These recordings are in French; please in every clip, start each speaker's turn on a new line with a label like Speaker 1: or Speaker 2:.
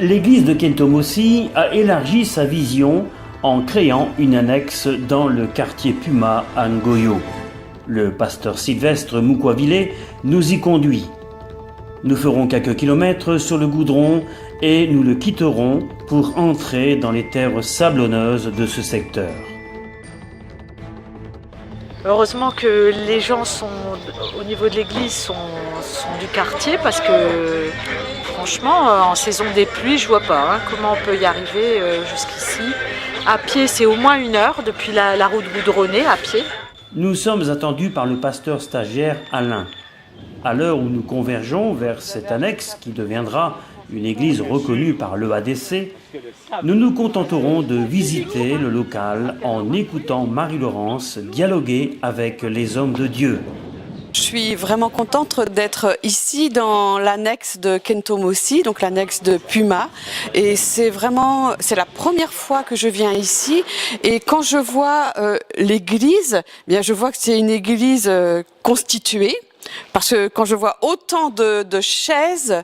Speaker 1: L'église de Kentomossi a élargi sa vision en créant une annexe dans le quartier Puma à Ngoyo. Le pasteur Sylvestre Mukwavile nous y conduit. Nous ferons quelques kilomètres sur le goudron et nous le quitterons pour entrer dans les terres sablonneuses de ce secteur.
Speaker 2: Heureusement que les gens au niveau de l'église sont du quartier parce que franchement en saison des pluies je vois pas comment on peut y arriver jusqu'ici. À pied c'est au moins 1 heure depuis la route goudronnée à pied.
Speaker 1: Nous sommes attendus par le pasteur stagiaire Alain. À l'heure où nous convergeons vers cette annexe qui deviendra une église reconnue par l'EADC, nous nous contenterons de visiter le local en écoutant Marie-Laurence dialoguer avec les hommes de Dieu.
Speaker 3: Je suis vraiment contente d'être ici dans l'annexe de Kentomossi, donc l'annexe de Puma. Et c'est la première fois que je viens ici. Et quand je vois l'église, bien je vois que c'est une église constituée. Parce que quand je vois autant de chaises,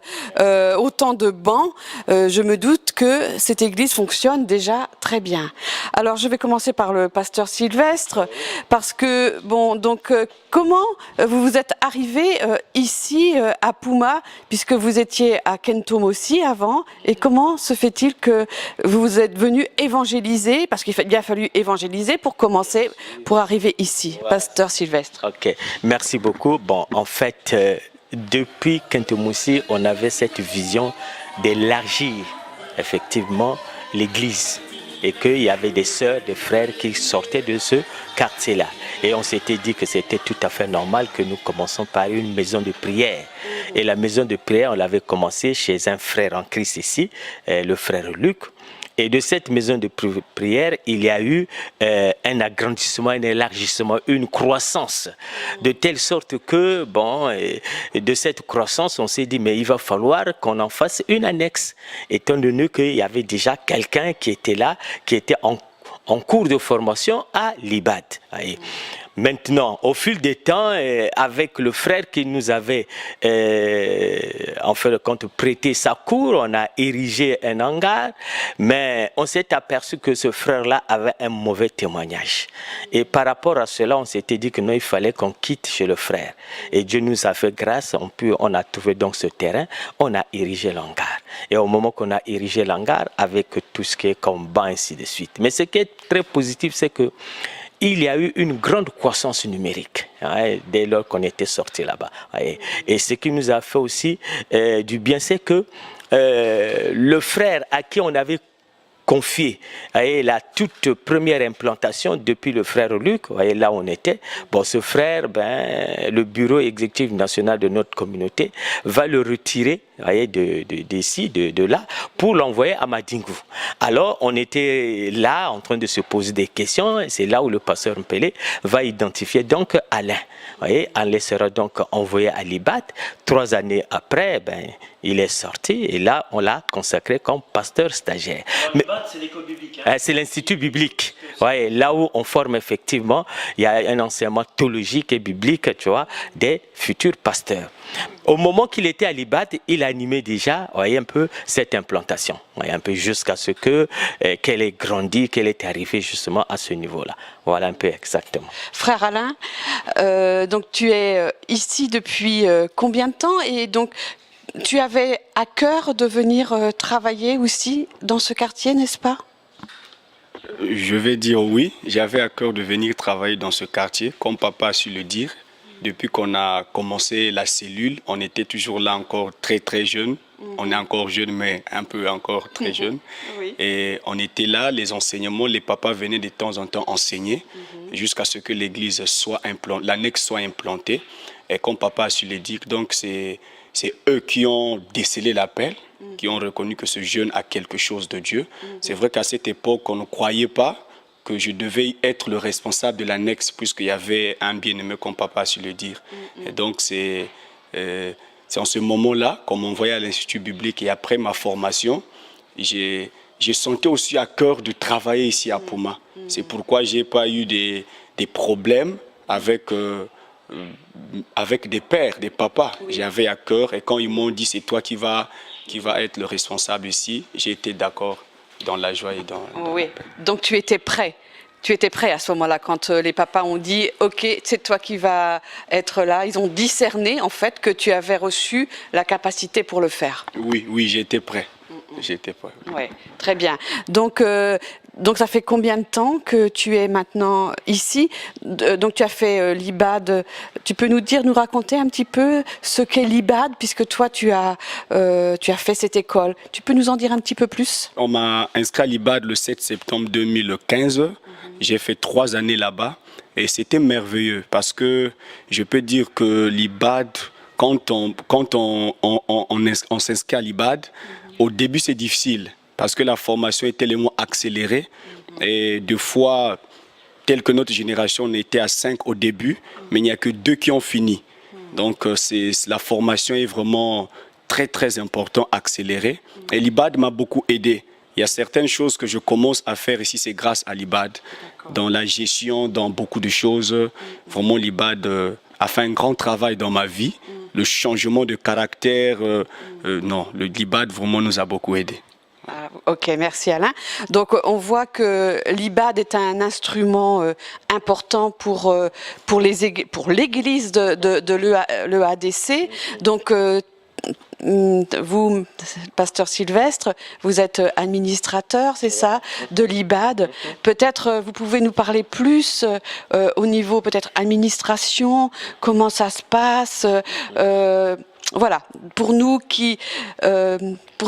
Speaker 3: autant de bancs, je me doute que cette église fonctionne déjà très bien. Alors je vais commencer par le pasteur Sylvestre, parce que comment vous vous êtes arrivé ici à Puma, puisque vous étiez à Kentomossi avant, et comment se fait-il que vous êtes venu évangéliser, parce qu'il a fallu évangéliser pour commencer, pour arriver ici, pasteur Sylvestre.
Speaker 4: Ok, merci beaucoup. Bon, en fait, depuis Kentomossi, on avait cette vision d'élargir effectivement l'église et qu'il y avait des sœurs, des frères qui sortaient de ce quartier-là. Et on s'était dit que c'était tout à fait normal que nous commençons par une maison de prière. Et la maison de prière, on l'avait commencé chez un frère en Christ ici, le frère Luc. Et de cette maison de prière, il y a eu un agrandissement, un élargissement, une croissance. De telle sorte que, de cette croissance, on s'est dit, mais il va falloir qu'on en fasse une annexe. Étant donné qu'il y avait déjà quelqu'un qui était là, qui était en cours de formation à l'IBAD. Maintenant, au fil des temps, avec le frère qui nous avait, en fait de compte, prêté sa cour, on a érigé un hangar, mais on s'est aperçu que ce frère-là avait un mauvais témoignage. Et par rapport à cela, on s'était dit que non, il fallait qu'on quitte chez le frère. Et Dieu nous a fait grâce, on a trouvé donc ce terrain, on a érigé l'hangar. Et au moment qu'on a érigé l'hangar, avec tout ce qui est comme banc, ainsi de suite. Mais ce qui est très positif, c'est que il y a eu une grande croissance numérique dès lors qu'on était sorti là-bas. Et ce qui nous a fait aussi du bien, c'est que le frère à qui on avait confié la toute première implantation depuis le frère Luc, là où on était, ce frère, le bureau exécutif national de notre communauté va le retirer d'ici, de là, pour l'envoyer à Madingu. Alors, on était là en train de se poser des questions, et c'est là où le pasteur Mpele va identifier donc Alain. Alain sera donc envoyé à l'IBAD. 3 années après, il est sorti, et là, on l'a consacré comme pasteur stagiaire.
Speaker 1: L'IBAD, c'est l'école biblique.
Speaker 4: C'est l'Institut biblique. Là où on forme effectivement, il y a un enseignement théologique et biblique, des futurs pasteurs. Au moment qu'il était à l'IBAD, il animait déjà un peu cette implantation, un peu jusqu'à ce qu'elle ait grandi, qu'elle ait arrivé justement à ce niveau-là. Voilà un peu exactement.
Speaker 3: Frère Alain, donc tu es ici depuis combien de temps, et donc tu avais à cœur de venir travailler aussi dans ce quartier, n'est-ce pas?
Speaker 5: Je vais dire oui, j'avais à cœur de venir travailler dans ce quartier, comme papa a su le dire. Depuis qu'on a commencé la cellule, on était toujours là encore très très jeune. On est encore jeune, mais un peu encore très jeune. Oui. Et on était là, les enseignements, les papas venaient de temps en temps enseigner jusqu'à ce que l'église soit implantée, l'annexe soit implantée. Et comme papa a su le dire, donc c'est eux qui ont décelé l'appel, qui ont reconnu que ce jeune a quelque chose de Dieu. C'est vrai qu'à cette époque, on ne croyait pas que je devais être le responsable de l'annexe, puisqu'il y avait un bien-aimé comme papa a su le dire. Et donc c'est en ce moment-là qu'on m'envoyait à l'Institut biblique, et après ma formation, j'ai senti aussi à cœur de travailler ici à Puma. C'est pourquoi je n'ai pas eu des problèmes avec des pères, des papas. J'avais à cœur, et quand ils m'ont dit c'est toi qui vas qui va être le responsable ici, j'ai été d'accord dans la joie et dans
Speaker 3: Oui,
Speaker 5: la paix.
Speaker 3: donc tu étais prêt. Tu étais prêt à ce moment-là quand les papas ont dit « Ok, c'est toi qui vas être là ». Ils ont discerné en fait que tu avais reçu la capacité pour le faire.
Speaker 5: Oui, oui, j'étais prêt. J'étais prêt.
Speaker 3: Oui, très bien. Donc ça fait combien de temps que tu es maintenant ici? Donc tu as fait l'IBAD. Tu peux nous raconter un petit peu ce qu'est l'IBAD, puisque toi tu as fait cette école. Tu peux nous en dire un petit peu plus?
Speaker 5: On m'a inscrit à l'IBAD le 7 septembre 2015. J'ai fait 3 années là-bas et c'était merveilleux parce que je peux dire que l'IBAD, quand on s'inscrit à l'IBAD, au début c'est difficile parce que la formation est tellement accélérée et deux fois, telle que notre génération, on était à 5 au début, mais il n'y a que 2 qui ont fini. Donc la formation est vraiment très très importante, accélérée. Et l'IBAD m'a beaucoup aidé. Il y a certaines choses que je commence à faire ici, c'est grâce à l'IBAD. Dans la gestion, dans beaucoup de choses. Vraiment, l'IBAD a fait un grand travail dans ma vie. Le changement de caractère, l'IBAD vraiment nous a beaucoup aidés.
Speaker 3: Ok, merci Alain. Donc on voit que l'IBAD est un instrument important pour l'église de l'EADC. Donc vous, pasteur Sylvestre, vous êtes administrateur, c'est ça, de l'IBAD. Peut-être vous pouvez nous parler plus au niveau peut-être administration, comment ça se passe. Voilà, pour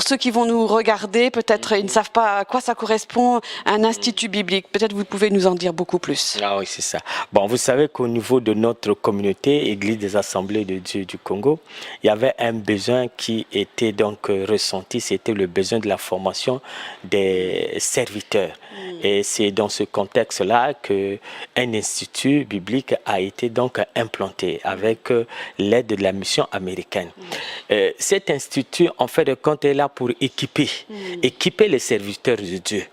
Speaker 3: ceux qui vont nous regarder, peut-être ils ne savent pas à quoi ça correspond, un institut biblique. Peut-être vous pouvez nous en dire beaucoup plus.
Speaker 4: Ah oui, c'est ça. Bon, vous savez qu'au niveau de notre communauté, Église des Assemblées de Dieu du Congo, il y avait un besoin qui était donc ressenti, c'était le besoin de la formation des serviteurs. Et c'est dans ce contexte-là qu'un institut biblique a été donc implanté avec l'aide de la mission américaine. Cet institut, en fait de compte, est là pour équiper les serviteurs de Dieu,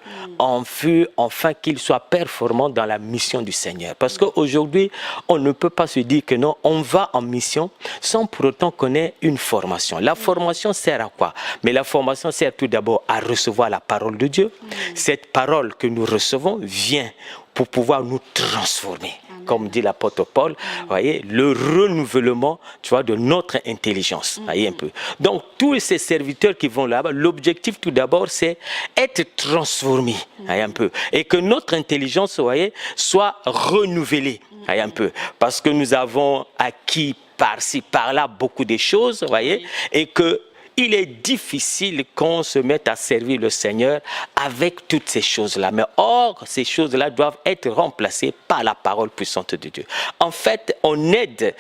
Speaker 4: afin qu'ils soient performants dans la mission du Seigneur. Parce qu'aujourd'hui, on ne peut pas se dire que non, on va en mission sans pour autant qu'on ait une formation. La formation sert à quoi? Mais la formation sert tout d'abord à recevoir la parole de Dieu. Cette parole que nous recevons vient pour pouvoir nous transformer. Comme dit l'apôtre Paul, voyez, le renouvellement, tu vois, de notre intelligence. Voyez un peu. Donc, tous ces serviteurs qui vont là-bas, l'objectif tout d'abord, c'est être transformés. Voyez un peu. Et que notre intelligence, voyez, soit renouvelée. Voyez un peu. Parce que nous avons acquis par-ci, par-là, beaucoup de choses, voyez, et que il est difficile qu'on se mette à servir le Seigneur avec toutes ces choses-là. Mais or, ces choses-là doivent être remplacées par la parole puissante de Dieu. En fait, on aide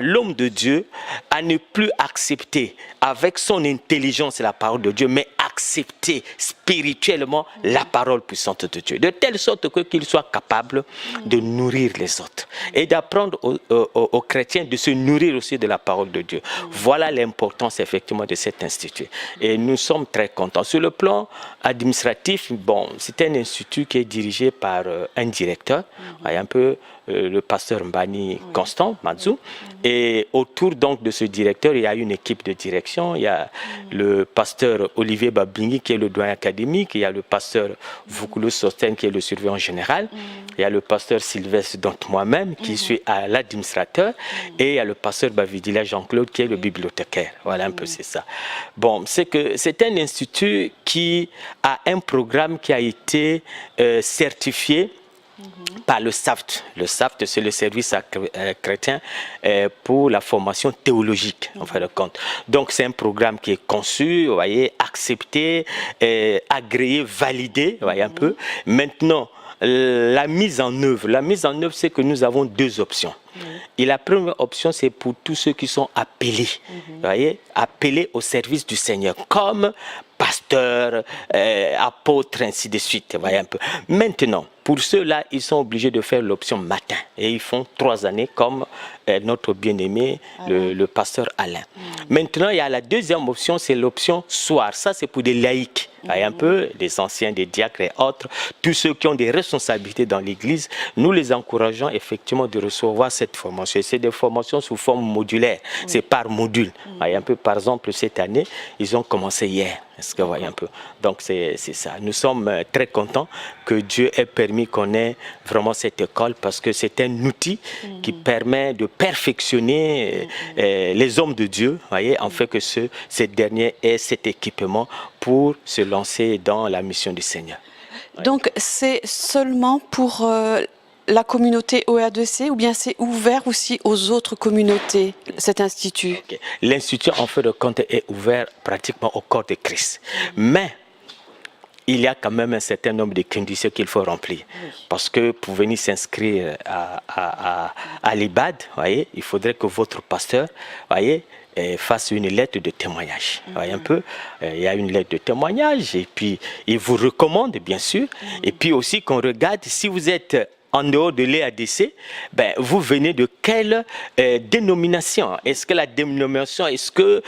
Speaker 4: l'homme de Dieu à ne plus accepter avec son intelligence la parole de Dieu, mais accepter spirituellement la parole puissante de Dieu. De telle sorte qu'il soit capable de nourrir les autres et d'apprendre aux chrétiens de se nourrir aussi de la parole de Dieu. Voilà l'importance effectivement de cet institut. Et nous sommes très contents. Sur le plan administratif, bon, c'est un institut qui est dirigé par un directeur, un peu le pasteur Mbani Constant Mazou. Et autour donc de ce directeur, il y a une équipe de direction. Il y a le pasteur Olivier Babingi qui est le doyen académique. Il y a le pasteur Voukoulou Sosten qui est le surveillant général. Il y a le pasteur Sylvestre, donc moi-même, qui suis à l'administrateur. Et il y a le pasteur Bavidila Jean-Claude qui est le bibliothécaire. Voilà un peu, c'est ça. Bon, c'est que c'est un institut qui a un programme qui a été certifié par le SAFT. Le SAFT, c'est le service chrétien pour la formation théologique, en fin de compte. Donc, c'est un programme qui est conçu, vous voyez, accepté, agréé, validé, vous voyez un peu. Maintenant, la mise en œuvre, c'est que nous avons 2 options. Et la première option, c'est pour tous ceux qui sont appelés, voyez, appelés au service du Seigneur, comme pasteur, apôtre, ainsi de suite. Vous voyez un peu. Maintenant, pour ceux-là, ils sont obligés de faire l'option matin. Et ils font 3 années comme notre bien-aimé, le pasteur Alain. Maintenant, il y a la deuxième option, c'est l'option soir. Ça, c'est pour des laïcs. Vous voyez un peu, des anciens, des diacres et autres. Tous ceux qui ont des responsabilités dans l'Église, nous les encourageons effectivement de recevoir cette formation. C'est des formations sous forme modulaire. C'est par module. Vous voyez un peu, par exemple, cette année, ils ont commencé hier. Est-ce que vous voyez un peu? Donc, c'est ça. Nous sommes très contents que Dieu ait permis qu'on ait vraiment cette école parce que c'est un outil qui permet de perfectionner les hommes de Dieu, voyez, en fait que ces derniers aient cet équipement pour se lancer dans la mission du Seigneur.
Speaker 3: Donc, c'est seulement pour la communauté OR2C ou bien c'est ouvert aussi aux autres communautés, cet institut?
Speaker 4: Okay. L'institut, en fait de compte, est ouvert pratiquement au corps de Christ. Mais il y a quand même un certain nombre de conditions qu'il faut remplir. Parce que pour venir s'inscrire à l'IBAD, voyez, il faudrait que votre pasteur, voyez, fasse une lettre de témoignage. Voyez un peu, il y a une lettre de témoignage et puis il vous recommande, bien sûr. Et puis aussi qu'on regarde si vous êtes en dehors de l'EADC, ben, vous venez de quelle dénomination? Est-ce que la dénomination, est-ce que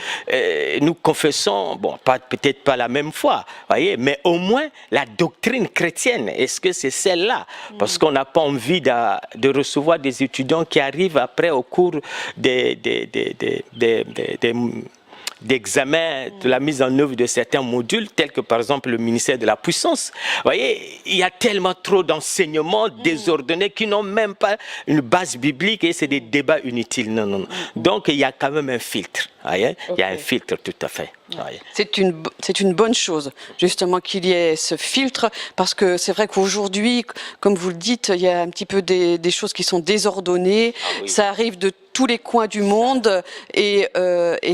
Speaker 4: nous confessons, bon, peut-être pas la même foi, voyez, mais au moins la doctrine chrétienne, est-ce que c'est celle-là? Parce qu'on n'a pas envie de recevoir des étudiants qui arrivent après au cours d'examen, de la mise en œuvre de certains modules, tels que par exemple le ministère de la Puissance. Vous voyez, il y a tellement trop d'enseignements désordonnés qui n'ont même pas une base biblique et c'est des débats inutiles. Non, non, non. Donc il y a quand même un filtre. Voyez? Il y a un filtre tout à fait.
Speaker 3: C'est une bonne chose, justement, qu'il y ait ce filtre, parce que c'est vrai qu'aujourd'hui, comme vous le dites, il y a un petit peu des choses qui sont désordonnées, ça arrive de tous les coins du monde, et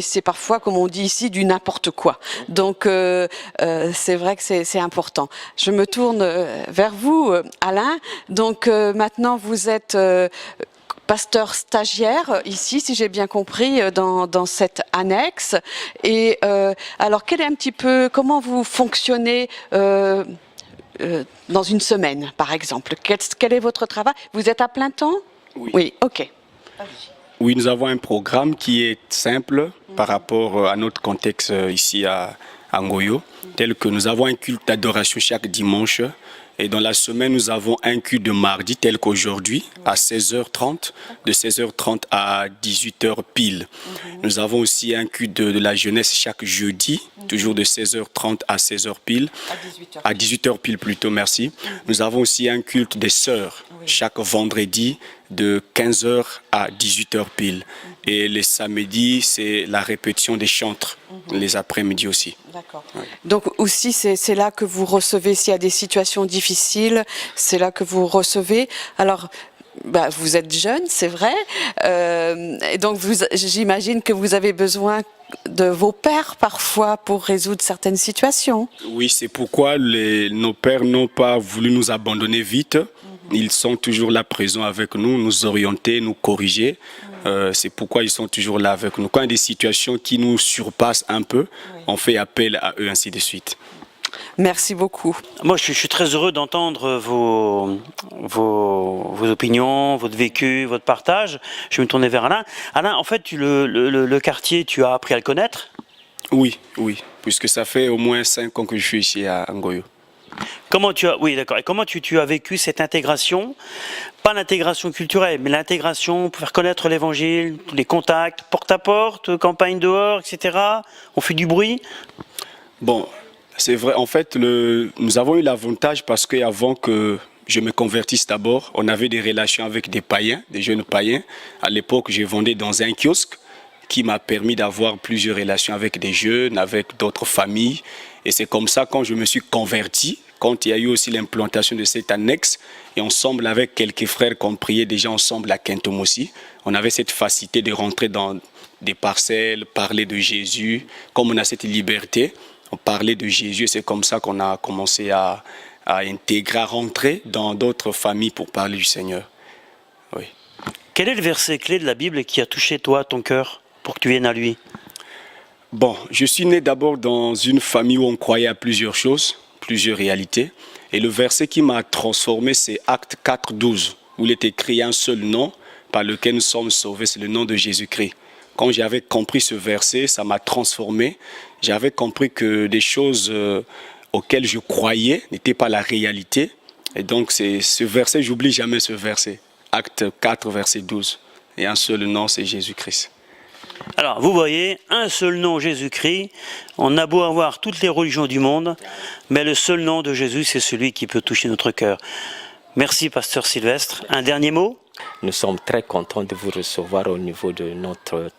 Speaker 3: c'est parfois, comme on dit ici, du n'importe quoi. Donc, c'est vrai que c'est important. Je me tourne vers vous, Alain. Donc, maintenant, vous êtes pasteur stagiaire ici, si j'ai bien compris, dans cette annexe. Et alors, quel est un petit peu, comment vous fonctionnez dans une semaine, par exemple? Quel est votre travail? Vous êtes à plein temps? Oui, ok.
Speaker 5: Oui, nous avons un programme qui est simple par rapport à notre contexte ici à Ngoyo, tel que nous avons un culte d'adoration chaque dimanche. Et dans la semaine, nous avons un culte de mardi, tel qu'aujourd'hui, à 16h30, de 16h30 à 18h pile. Nous avons aussi un culte de la jeunesse chaque jeudi, toujours de 16h30 à 16h pile. À 18h pile plutôt, merci. Nous avons aussi un culte des sœurs, chaque vendredi, de 15h à 18h pile. Et les samedis, c'est la répétition des chantres, les après-midi aussi.
Speaker 3: D'accord. Donc aussi, c'est là que vous recevez, s'il y a des situations difficiles, c'est là que vous recevez. Alors, bah, vous êtes jeune, c'est vrai, et donc j'imagine que vous avez besoin de vos pères parfois pour résoudre certaines situations.
Speaker 5: Oui, c'est pourquoi nos pères n'ont pas voulu nous abandonner vite. Ils sont toujours là présents avec nous, nous orienter, nous corriger. C'est pourquoi ils sont toujours là avec nous. Quand il y a des situations qui nous surpassent un peu, on fait appel à eux, ainsi de suite.
Speaker 3: Merci beaucoup.
Speaker 1: Moi, je suis très heureux d'entendre vos opinions, votre vécu, votre partage. Je vais me tourner vers Alain. Alain, en fait, le quartier, tu as appris à le connaître?
Speaker 5: Oui, puisque ça fait au moins 5 ans que je suis ici à Ngoyo.
Speaker 1: Oui, d'accord. Et comment tu as vécu cette intégration? Pas l'intégration culturelle, mais l'intégration pour faire connaître l'évangile, les contacts, porte à porte, campagne dehors, etc. On fait du bruit?
Speaker 5: Bon, c'est vrai. En fait, nous avons eu l'avantage parce qu'avant que je me convertisse d'abord, on avait des relations avec des païens, des jeunes païens. À l'époque, je vendais dans un kiosque qui m'a permis d'avoir plusieurs relations avec des jeunes, avec d'autres familles. Et c'est comme ça, quand je me suis converti, quand il y a eu aussi l'implantation de cette annexe, et ensemble avec quelques frères qu'on priait déjà ensemble à Kentomossi, on avait cette facilité de rentrer dans des parcelles, parler de Jésus. Comme on a cette liberté, on parlait de Jésus. C'est comme ça qu'on a commencé à intégrer, à rentrer dans d'autres familles pour parler du Seigneur. Oui.
Speaker 1: Quel est le verset clé de la Bible qui a touché toi, ton cœur, pour que tu viennes à lui?
Speaker 5: Bon, je suis né d'abord dans une famille où on croyait à plusieurs choses, plusieurs réalités. Et le verset qui m'a transformé, c'est Acte 4, 12, où il est écrit un seul nom par lequel nous sommes sauvés, c'est le nom de Jésus-Christ. Quand j'avais compris ce verset, ça m'a transformé. J'avais compris que des choses auxquelles je croyais n'étaient pas la réalité. Et donc, c'est ce verset, j'oublie jamais ce verset. Acte 4, verset 12. Et un seul nom, c'est Jésus-Christ.
Speaker 1: Alors, vous voyez, un seul nom, Jésus-Christ. On a beau avoir toutes les religions du monde, mais le seul nom de Jésus, c'est celui qui peut toucher notre cœur. Merci, pasteur Sylvestre. Un dernier mot ?
Speaker 4: Nous sommes très contents de vous recevoir au niveau de notre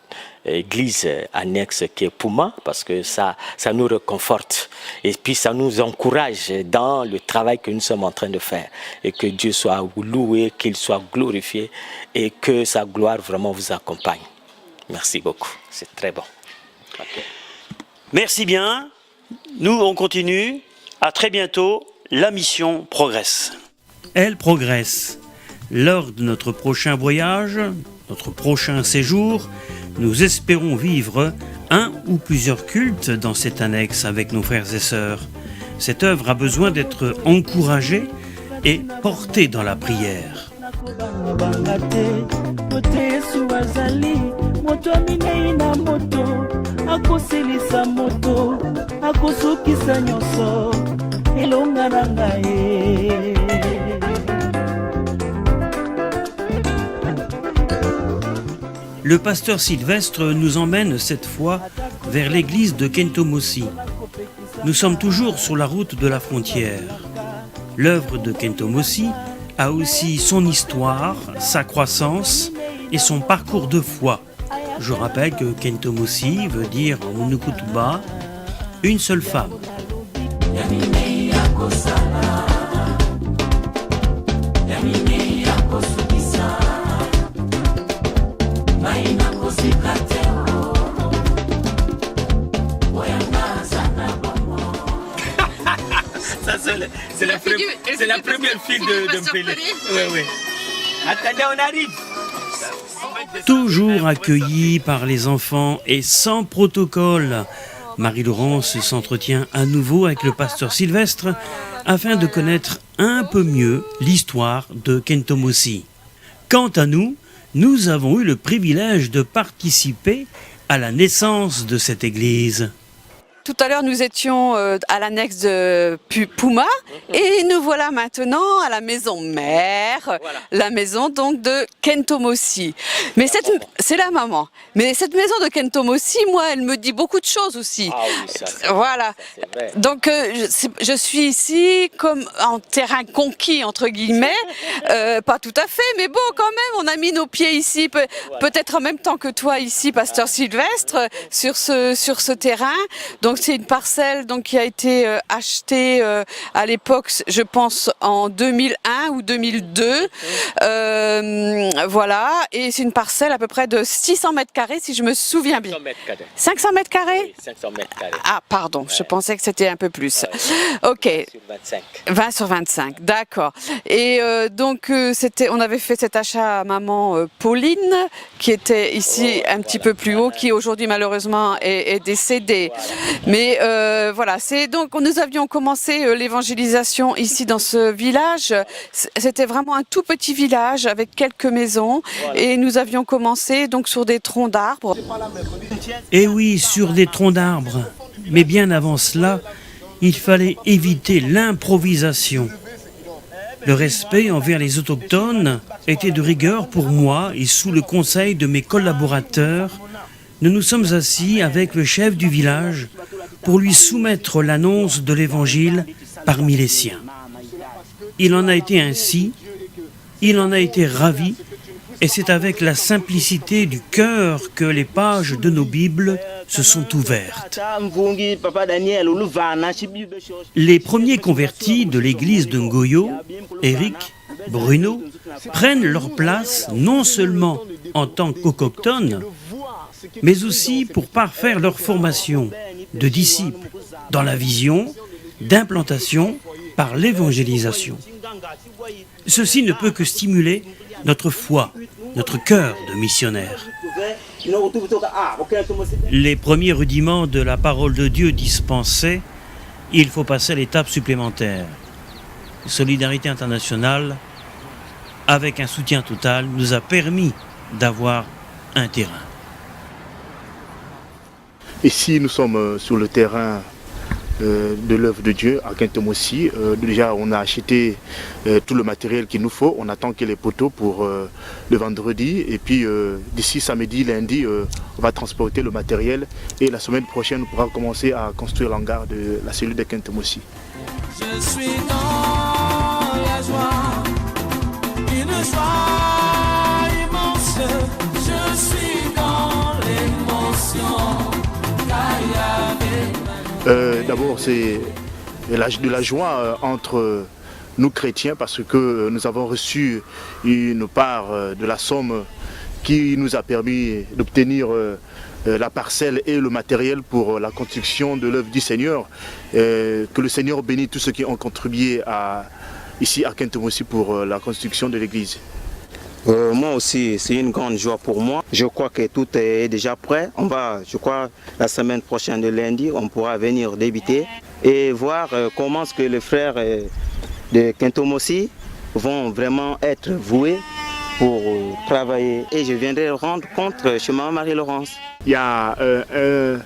Speaker 4: église annexe qui est Puma, parce que ça nous réconforte et puis ça nous encourage dans le travail que nous sommes en train de faire. Et que Dieu soit loué, qu'il soit glorifié et que sa gloire vraiment vous accompagne. Merci beaucoup, c'est très bon. Okay.
Speaker 1: Merci bien. Nous, on continue. À très bientôt. La mission progresse. Elle progresse. Lors de notre prochain voyage, notre prochain séjour, nous espérons vivre un ou plusieurs cultes dans cette annexe avec nos frères et sœurs. Cette œuvre a besoin d'être encouragée et portée dans la prière. Le pasteur Sylvestre nous emmène cette fois vers l'église de Kentomosi. Nous sommes toujours sur la route de la frontière. L'œuvre de Kentomosi a aussi son histoire, sa croissance et son parcours de foi. Je rappelle que Kentomosi veut dire en Munukutuba une seule femme.
Speaker 4: C'est la première fille de Mpélé. Oui. Attendez, on arrive.
Speaker 1: Toujours accueillis par les enfants et sans protocole, Marie-Laurence s'entretient à nouveau avec le pasteur Sylvestre afin de connaître un peu mieux l'histoire de Kentomosi. Quant à nous, nous avons eu le privilège de participer à la naissance de cette église.
Speaker 3: Tout à l'heure, nous étions à l'annexe de Puma et nous voilà maintenant à la maison mère, la maison donc de Kentomosi. Mais c'est la maman. Mais cette maison de Kentomosi, moi, elle me dit beaucoup de choses aussi.
Speaker 4: Ah oui, ça,
Speaker 3: voilà. Donc, je suis ici comme en terrain conquis, entre guillemets. Pas tout à fait, mais bon, quand même, on a mis nos pieds ici, peut-être en même temps que toi ici, pasteur Sylvestre, sur ce terrain. Donc, c'est une parcelle donc, qui a été achetée à l'époque, je pense, en 2001 ou 2002. Voilà, et c'est une parcelle à peu près de 600 mètres carrés, si je me souviens bien. 500 mètres carrés.
Speaker 4: Oui, 500 mètres carrés.
Speaker 3: Ah, pardon, je pensais que c'était un peu plus. Ok. 20 sur 25, d'accord. Et donc, on avait fait cet achat à maman Pauline, qui était ici un petit peu plus haut, qui aujourd'hui malheureusement est décédée. Mais voilà, c'est donc nous avions commencé l'évangélisation ici dans ce village. C'était vraiment un tout petit village avec quelques maisons et nous avions commencé donc sur des troncs d'arbres.
Speaker 1: Et oui, sur des troncs d'arbres. Mais bien avant cela, il fallait éviter l'improvisation. Le respect envers les autochtones était de rigueur pour moi et sous le conseil de mes collaborateurs, nous nous sommes assis avec le chef du village pour lui soumettre l'annonce de l'évangile parmi les siens. Il en a été ainsi, il en a été ravi, et c'est avec la simplicité du cœur que les pages de nos Bibles se sont ouvertes. Les premiers convertis de l'église de Ngoyo, Eric, Bruno, prennent leur place non seulement en tant qu'autochtones, mais aussi pour parfaire leur formation de disciples dans la vision d'implantation par l'évangélisation. Ceci ne peut que stimuler notre foi, notre cœur de missionnaire. Les premiers rudiments de la parole de Dieu dispensés, il faut passer à l'étape supplémentaire. Solidarité internationale, avec un soutien total, nous a permis d'avoir un terrain.
Speaker 6: Ici, nous sommes sur le terrain de l'œuvre de Dieu à Kintomossi. Déjà, on a acheté tout le matériel qu'il nous faut. On attend que les poteaux pour le vendredi. Et puis, d'ici samedi, lundi, on va transporter le matériel. Et la semaine prochaine, on pourra commencer à construire l'hangar de la cellule de Kintomossi.
Speaker 7: Je suis dans la joie, une joie immense. Je suis dans l'émotion.
Speaker 6: D'abord, c'est de la joie entre nous chrétiens parce que nous avons reçu une part de la somme qui nous a permis d'obtenir la parcelle et le matériel pour la construction de l'œuvre du Seigneur. Que le Seigneur bénisse tous ceux qui ont contribué ici à Kintomossi pour la construction de l'église.
Speaker 8: Moi aussi, c'est une grande joie pour moi. Je crois que tout est déjà prêt. Je crois, la semaine prochaine de lundi, on pourra venir débuter et voir comment est-ce que les frères de Kintomossi vont vraiment être voués pour travailler. Et je viendrai rendre compte chez Maman Marie-Laurence.
Speaker 6: Il y a un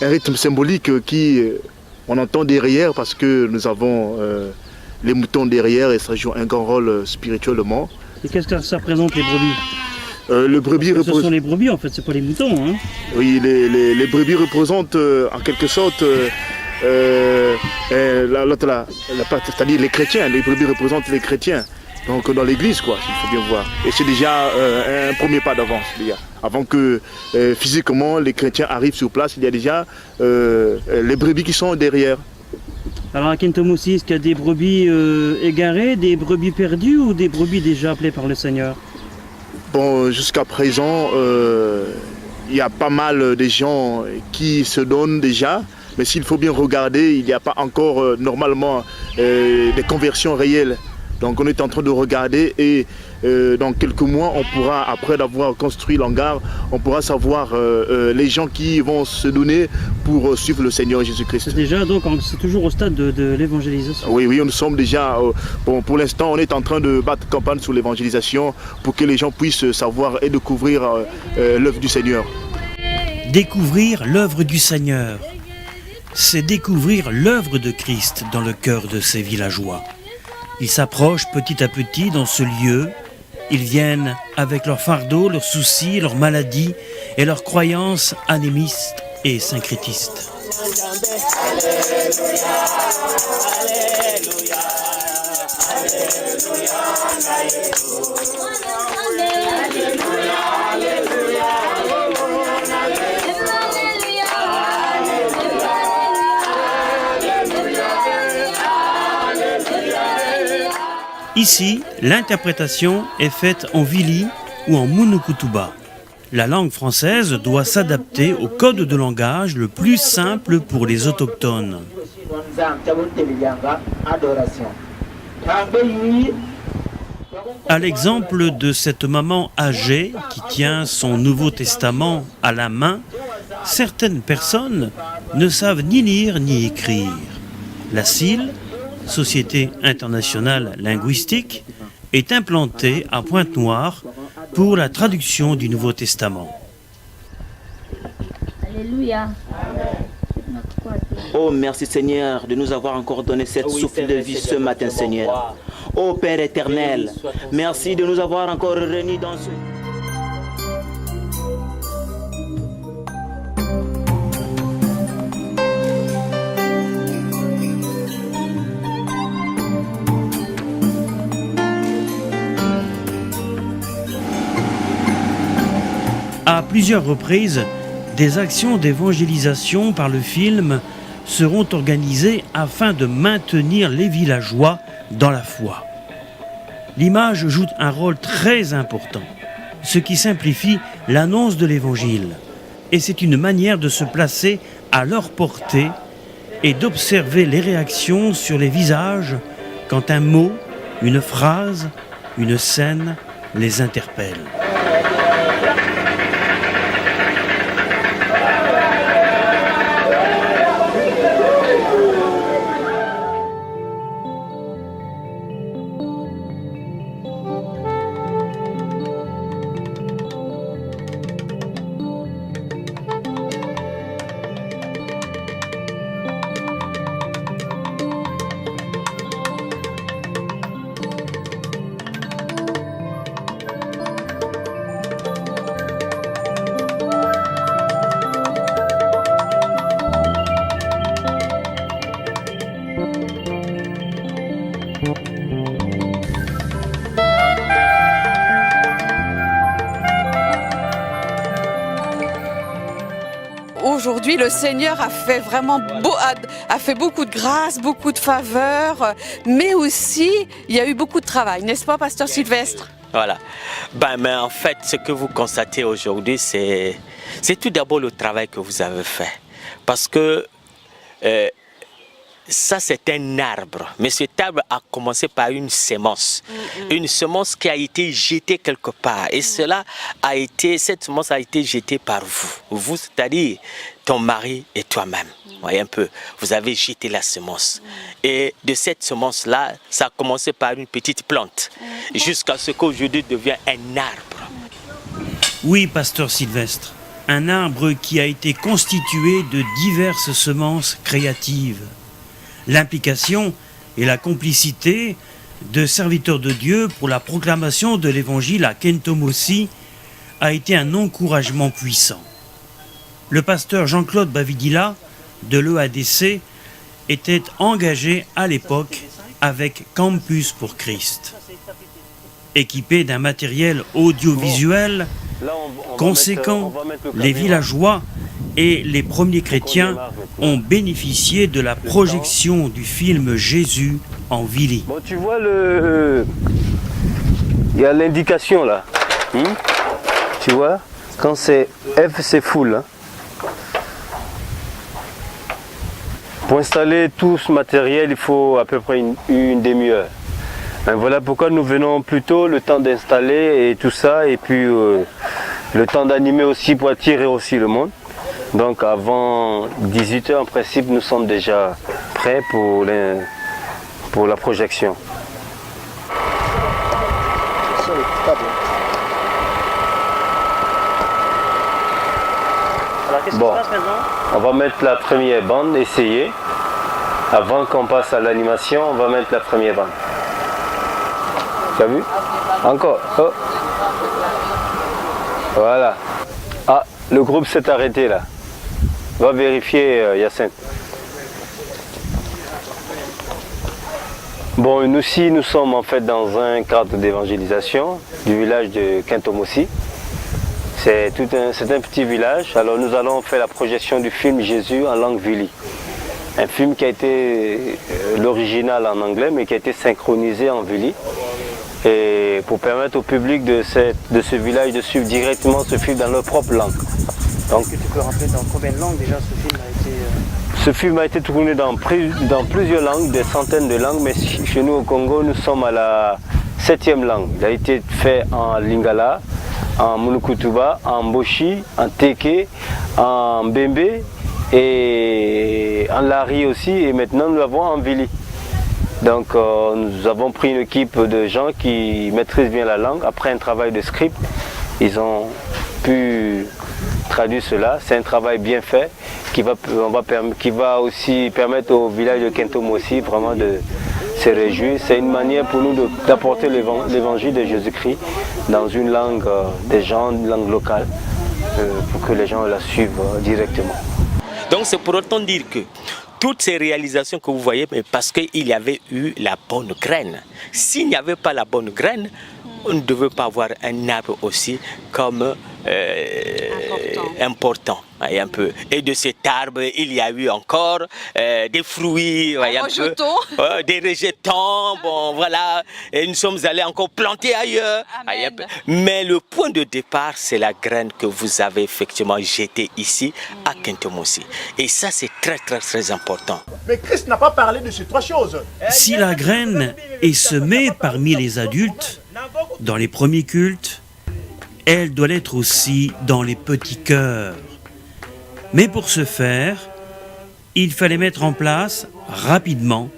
Speaker 6: rythme symbolique on entend derrière parce que nous avons les moutons derrière et ça joue un grand rôle spirituellement.
Speaker 1: Et qu'est-ce que ça représente, les brebis?
Speaker 6: Le brebis
Speaker 1: Ce sont les brebis, en fait, c'est pas les moutons. Hein.
Speaker 6: Oui, les brebis représentent en quelque sorte c'est-à-dire les chrétiens. Les brebis représentent les chrétiens. Donc dans l'église, quoi, il faut bien voir. Et c'est déjà un premier pas d'avance, déjà. Avant que physiquement les chrétiens arrivent sur place, il y a déjà les brebis qui sont derrière.
Speaker 1: Alors à Kintomossi, est-ce qu'il y a des brebis égarées, des brebis perdues ou des brebis déjà appelées par le Seigneur?
Speaker 6: Bon, jusqu'à présent, il y a pas mal de gens qui se donnent déjà, mais s'il faut bien regarder, il n'y a pas encore normalement des conversions réelles. Donc on est en train de regarder et dans quelques mois, on pourra, après d'avoir construit l'hangar, on pourra savoir les gens qui vont se donner pour suivre le Seigneur Jésus-Christ.
Speaker 1: C'est déjà donc, c'est toujours au stade de l'évangélisation.
Speaker 6: Oui, nous sommes déjà, pour l'instant, on est en train de battre campagne sur l'évangélisation pour que les gens puissent savoir et découvrir l'œuvre du Seigneur.
Speaker 1: Découvrir l'œuvre du Seigneur, c'est découvrir l'œuvre de Christ dans le cœur de ces villageois. Ils s'approchent petit à petit dans ce lieu. Ils viennent avec leurs fardeaux, leurs soucis, leurs maladies et leurs croyances animistes et syncrétistes. Ici, l'interprétation est faite en Vili ou en Munukutuba. La langue française doit s'adapter au code de langage le plus simple pour les autochtones. À l'exemple de cette maman âgée qui tient son Nouveau Testament à la main, certaines personnes ne savent ni lire ni écrire. La SIL, Société internationale linguistique, est implantée à Pointe-Noire pour la traduction du Nouveau Testament.
Speaker 9: Alléluia.
Speaker 8: Oh, merci Seigneur de nous avoir encore donné cette souffle de vie ce matin, Seigneur. Oh Père éternel, merci de nous avoir encore réunis dans ce...
Speaker 1: À plusieurs reprises, des actions d'évangélisation par le film seront organisées afin de maintenir les villageois dans la foi. L'image joue un rôle très important, ce qui simplifie l'annonce de l'évangile. Et c'est une manière de se placer à leur portée et d'observer les réactions sur les visages quand un mot, une phrase, une scène les interpelle.
Speaker 3: Aujourd'hui, le Seigneur a fait vraiment a fait beaucoup de grâce, beaucoup de faveurs, mais aussi il y a eu beaucoup de travail, n'est-ce pas, Pasteur Sylvestre?
Speaker 4: Voilà. Mais en fait, ce que vous constatez aujourd'hui, c'est tout d'abord le travail que vous avez fait. Parce que ça, c'est un arbre. Mais cet arbre a commencé par une semence. Une semence qui a été jetée quelque part. Et cette semence a été jetée par vous. Vous, c'est-à-dire ton mari et toi-même. Voyez un peu, vous avez jeté la semence. Et de cette semence-là, ça a commencé par une petite plante. Jusqu'à ce qu'aujourd'hui devient un arbre.
Speaker 1: Oui, Pasteur Sylvestre, un arbre qui a été constitué de diverses semences créatives. L'implication et la complicité de serviteurs de Dieu pour la proclamation de l'évangile à Kentomosi a été un encouragement puissant. Le pasteur Jean-Claude Bavidila de l'EADC était engagé à l'époque avec Campus pour Christ. Équipé d'un matériel audiovisuel conséquent, les villageois et les premiers chrétiens ont bénéficié de la projection du film Jésus en Vili.
Speaker 9: Bon, tu vois il y a l'indication là. Tu vois, quand c'est F, c'est full. Pour installer tout ce matériel, il faut à peu près une demi-heure. Voilà pourquoi nous venons plus tôt, le temps d'installer et tout ça, et puis le temps d'animer aussi pour attirer aussi le monde. Donc avant 18h en principe, nous sommes déjà prêts pour la projection. Bon, on va mettre la première bande, essayer. Avant qu'on passe à l'animation, on va mettre la première bande. Tu as vu? Encore. Oh. Voilà. Ah, le groupe s'est arrêté là. Va vérifier, Yacinthe. Bon, nous aussi, nous sommes en fait dans un cadre d'évangélisation du village de Kentomosi. C'est un petit village. Alors nous allons faire la projection du film Jésus en langue Vili. Un film qui a été l'original en anglais, mais qui a été synchronisé en Vili. Et pour permettre au public de ce village de suivre directement ce film dans leur propre langue. Donc, est-ce que tu peux rappeler dans combien de langues déjà ce film a été Ce film a été tourné dans plusieurs langues, des centaines de langues, mais chez nous au Congo, nous sommes à la 7e langue. Il a été fait en Lingala, en Mulukutuba, en Boshi, en Teke, en Bembe et en Lari aussi, et maintenant nous l'avons en Vili. Donc nous avons pris une équipe de gens qui maîtrisent bien la langue. Après un travail de script, ils ont pu traduire cela. C'est un travail bien fait qui va aussi permettre au village de Kentomosi vraiment de se réjouir. C'est une manière pour nous d'apporter l'évangile de Jésus-Christ dans une langue des gens, une langue locale, pour que les gens la suivent directement.
Speaker 4: Donc c'est pour autant dire que toutes ces réalisations que vous voyez, parce qu'il y avait eu la bonne graine. S'il n'y avait pas la bonne graine, on ne devait pas avoir un arbre aussi comme important. Un peu. Et de cet arbre, il y a eu encore des fruits, des rejetons, bon voilà, et nous sommes allés encore planter ailleurs. Mais le point de départ, c'est la graine que vous avez effectivement jetée ici à Kentomosi. Et ça, c'est très très très important.
Speaker 6: Mais Christ n'a pas parlé de ces trois choses.
Speaker 1: Si la graine est semée parmi les adultes, dans les premiers cultes, elle doit l'être aussi dans les petits cœurs. Mais pour ce faire, il fallait mettre en place rapidement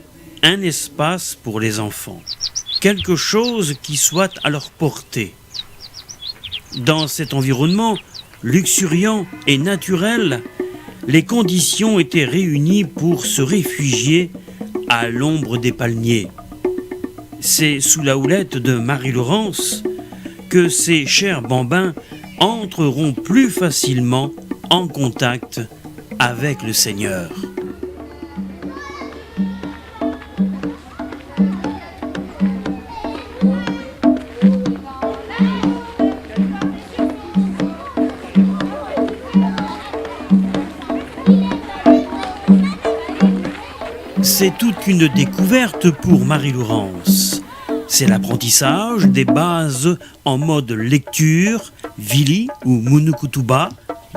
Speaker 1: un espace pour les enfants, quelque chose qui soit à leur portée. Dans cet environnement luxuriant et naturel, les conditions étaient réunies pour se réfugier à l'ombre des palmiers. C'est sous la houlette de Marie-Laurence que ces chers bambins entreront plus facilement en contact avec le Seigneur. c'est toute une découverte pour Marie-Laurence. C'est l'apprentissage des bases en mode lecture, Vili ou Munukutuba,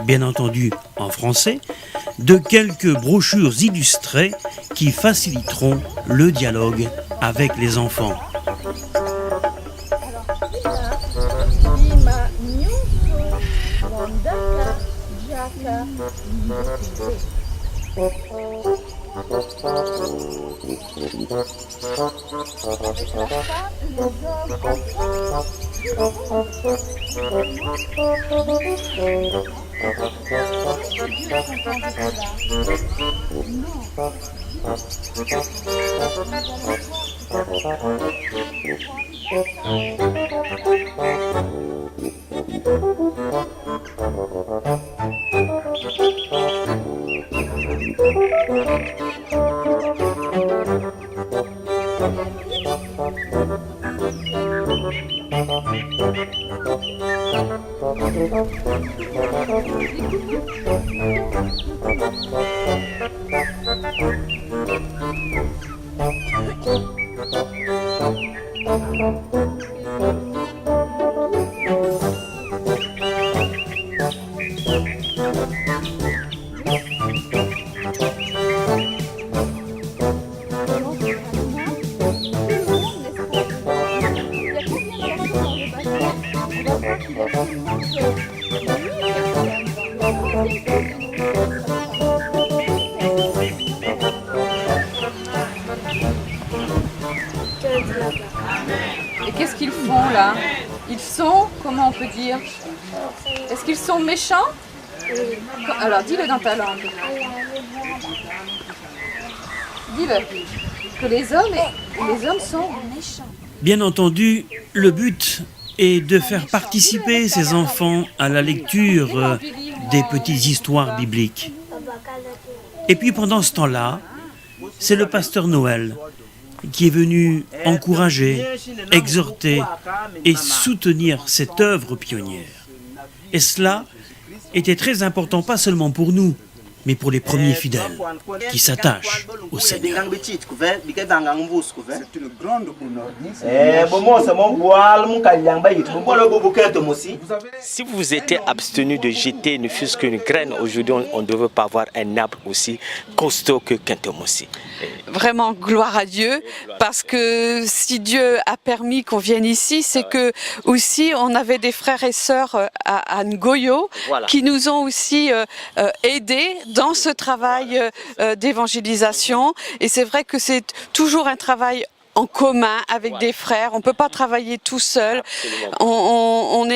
Speaker 1: bien entendu en français, de quelques brochures illustrées qui faciliteront le dialogue avec les enfants.
Speaker 3: Et qu'est-ce qu'ils font là? Ils sont, comment on peut dire? Est-ce qu'ils sont méchants? Alors dis-le dans ta langue. Dis-le. Que les hommes sont méchants.
Speaker 1: Bien entendu, le but est de faire participer ces enfants à la lecture des petites histoires bibliques. Et puis pendant ce temps-là, c'est le pasteur Noël qui est venu encourager, exhorter et soutenir cette œuvre pionnière. Et cela était très important, pas seulement pour nous, mais pour les premiers fidèles qui s'attachent au Seigneur.
Speaker 4: Si vous vous étiez abstenu de jeter ne fût-ce qu'une graine, aujourd'hui on ne devrait pas avoir un arbre aussi costaud que Kintomosi.
Speaker 3: Vraiment gloire à Dieu, parce que si Dieu a permis qu'on vienne ici, c'est que aussi on avait des frères et sœurs à Ngoyo qui nous ont aussi aidés dans ce travail d'évangélisation. Et c'est vrai que c'est toujours un travail en commun avec des frères. On ne peut pas travailler tout seul. On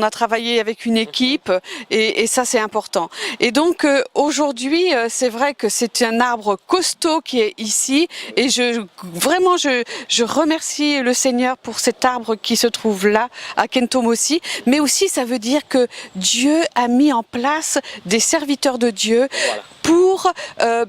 Speaker 3: a travaillé avec une équipe et ça c'est important. Et donc aujourd'hui c'est vrai que c'est un arbre costaud qui est ici et je remercie le Seigneur pour cet arbre qui se trouve là à Kintomosi. Mais aussi ça veut dire que Dieu a mis en place des serviteurs de Dieu pour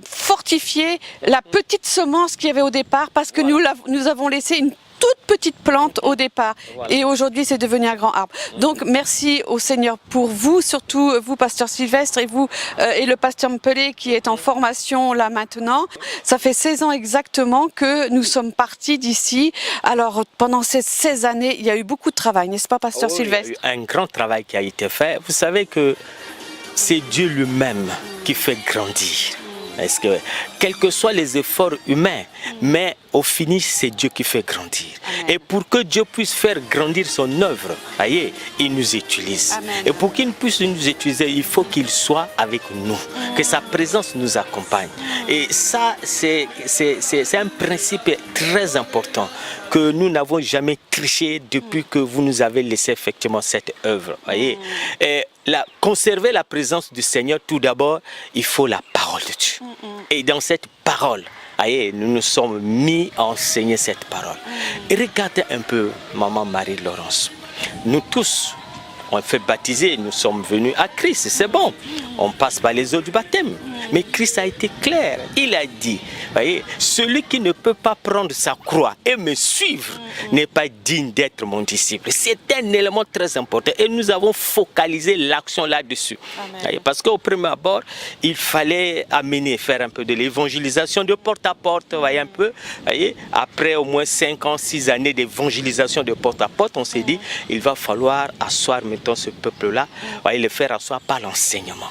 Speaker 3: fortifier la petite semence qu'il y avait au départ, parce que nous avons laissé une toute petite plante au départ et aujourd'hui c'est devenu un grand arbre. Donc merci au Seigneur pour vous, surtout vous pasteur Sylvestre et vous et le pasteur Mpelé qui est en formation là maintenant. Ça fait 16 ans exactement que nous sommes partis d'ici. Alors pendant ces 16 années il y a eu beaucoup de travail, n'est-ce pas pasteur Sylvestre?
Speaker 4: Il y a eu un grand travail qui a été fait. Vous savez que c'est Dieu lui-même qui fait grandir. Parce que, quels que soient les efforts humains, mais au finish, c'est Dieu qui fait grandir. Amen. Et pour que Dieu puisse faire grandir son œuvre, voyez, il nous utilise. Amen. Et pour qu'il puisse nous utiliser, il faut qu'il soit avec nous, que sa présence nous accompagne. Et ça, c'est un principe très important que nous n'avons jamais triché depuis que vous nous avez laissé effectivement cette œuvre. Voyez. Et conserver la présence du Seigneur, tout d'abord, il faut la parole de Dieu. Et dans cette parole, voyez, nous nous sommes mis à enseigner cette parole. Et regardez un peu, maman Marie-Laurence. Nous tous, on fait baptiser, nous sommes venus à Christ, c'est bon. On passe par les eaux du baptême. Mais Christ a été clair. Il a dit, voyez, celui qui ne peut pas prendre sa croix et me suivre n'est pas digne d'être mon disciple. C'est un élément très important et nous avons focalisé l'action là-dessus. Parce qu'au premier abord, il fallait faire un peu de l'évangélisation de porte à porte, voyez un peu. Voyez, après au moins 5 ans, 6 années d'évangélisation de porte à porte, on s'est dit, il va falloir asseoir maintenant ce peuple-là, le faire asseoir par l'enseignement.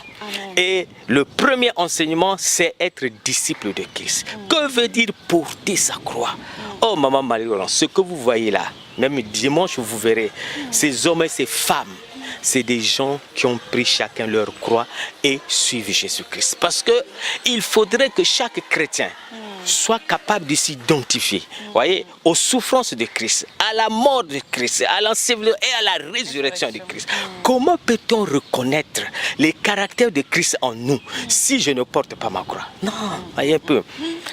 Speaker 4: Et le premier enseignement, c'est être disciple de Christ. Que veut dire porter sa croix? Oh, maman Marie-Laurence, ce que vous voyez là, même dimanche, vous verrez, ces hommes et ces femmes, c'est des gens qui ont pris chacun leur croix et suivent Jésus-Christ. Parce qu'il faudrait que chaque chrétien soit capable de s'identifier, voyez, aux souffrances de Christ, à la mort de Christ, à l'ensevelissement et à la résurrection de Christ. Comment peut-on reconnaître les caractères de Christ en nous si je ne porte pas ma croix? Non, voyez un peu.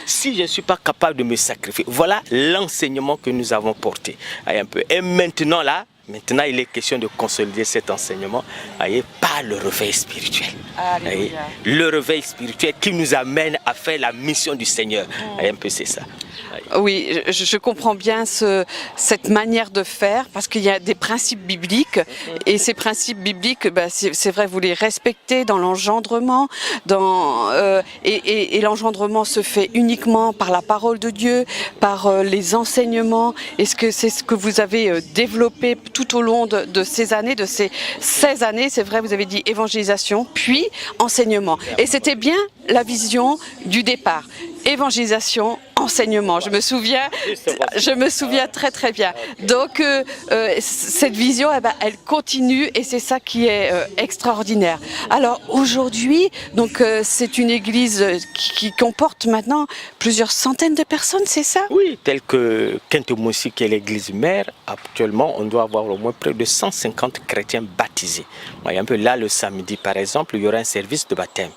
Speaker 4: Si je ne suis pas capable de me sacrifier, voilà l'enseignement que nous avons porté. Voyez un peu. Et maintenant là, il est question de consolider cet enseignement par le réveil spirituel. Le réveil spirituel qui nous amène à faire la mission du Seigneur. Un peu c'est ça.
Speaker 3: Oui, je comprends bien cette manière de faire parce qu'il y a des principes bibliques et ces principes bibliques, c'est vrai, vous les respectez dans l'engendrement. Et l'engendrement se fait uniquement par la parole de Dieu, par les enseignements. Est-ce que c'est ce que vous avez développé tout au long de ces années, de ces 16 années? C'est vrai, vous avez dit évangélisation, puis enseignement. Et c'était bien la vision du départ. Évangélisation, enseignement. Je me souviens très très bien. Donc cette vision, elle continue et c'est ça qui est extraordinaire. Alors aujourd'hui, donc c'est une église qui comporte maintenant plusieurs centaines de personnes, c'est ça?
Speaker 4: Oui, tel que Kintomosi, qui est l'église mère, actuellement, on doit avoir au moins près de 150 chrétiens baptisés. Voyez un peu là, le samedi, par exemple, il y aura un service de baptême.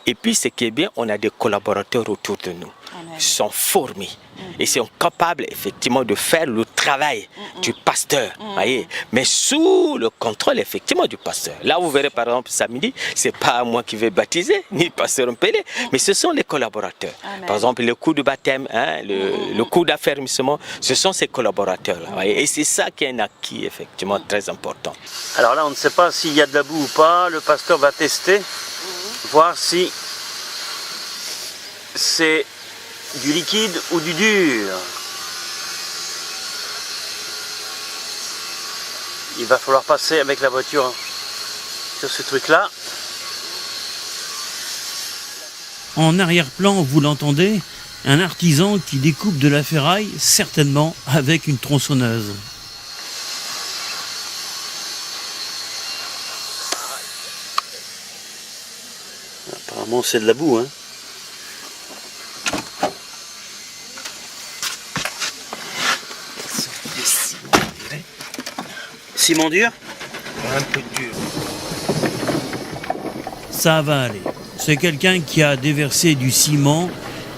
Speaker 4: Et puis, ce qui est bien, on a des collaborateurs autour de nous. Ils sont formés et sont capables effectivement de faire le travail du pasteur, voyez, mais sous le contrôle effectivement du pasteur. Là vous verrez par exemple samedi, c'est pas moi qui vais baptiser, ni le pasteur Mpélé, mais ce sont les collaborateurs. Amen. Par exemple le coup de baptême, le coup d'affermissement, ce sont ces collaborateurs là, voyez, et c'est ça qui est un acquis effectivement très important.
Speaker 10: Alors là on ne sait pas s'il y a de la boue ou pas, le pasteur va tester, voir si c'est du liquide ou du dur. Il va falloir passer avec la voiture sur ce truc-là.
Speaker 1: En arrière-plan, vous l'entendez, un artisan qui découpe de la ferraille, certainement avec une tronçonneuse.
Speaker 10: Apparemment c'est de la boue, hein. Ciment dur?
Speaker 4: Un peu dur.
Speaker 1: Ça va aller. C'est quelqu'un qui a déversé du ciment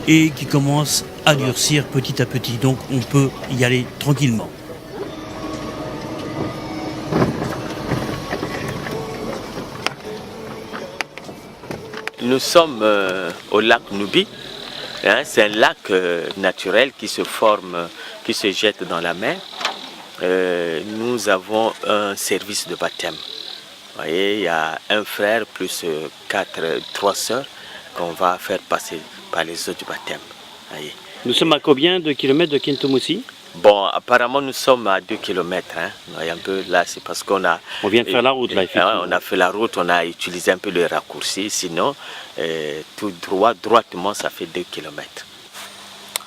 Speaker 1: et qui commence à durcir petit à petit. Donc on peut y aller tranquillement.
Speaker 4: Nous sommes au lac Nubi. C'est un lac naturel qui se forme, qui se jette dans la mer. Nous avons un service de baptême. Vous voyez, il y a un frère plus 3 sœurs qu'on va faire passer par les eaux du baptême. Voyez.
Speaker 10: Nous sommes à combien de kilomètres de Kintomosi?
Speaker 4: Bon, apparemment nous sommes à 2 km. Voyez un peu là, c'est parce qu'on a...
Speaker 10: On vient de faire la route là, effectivement.
Speaker 4: On a fait la route, on a utilisé un peu le raccourci. Sinon, tout droitement, ça fait 2 km.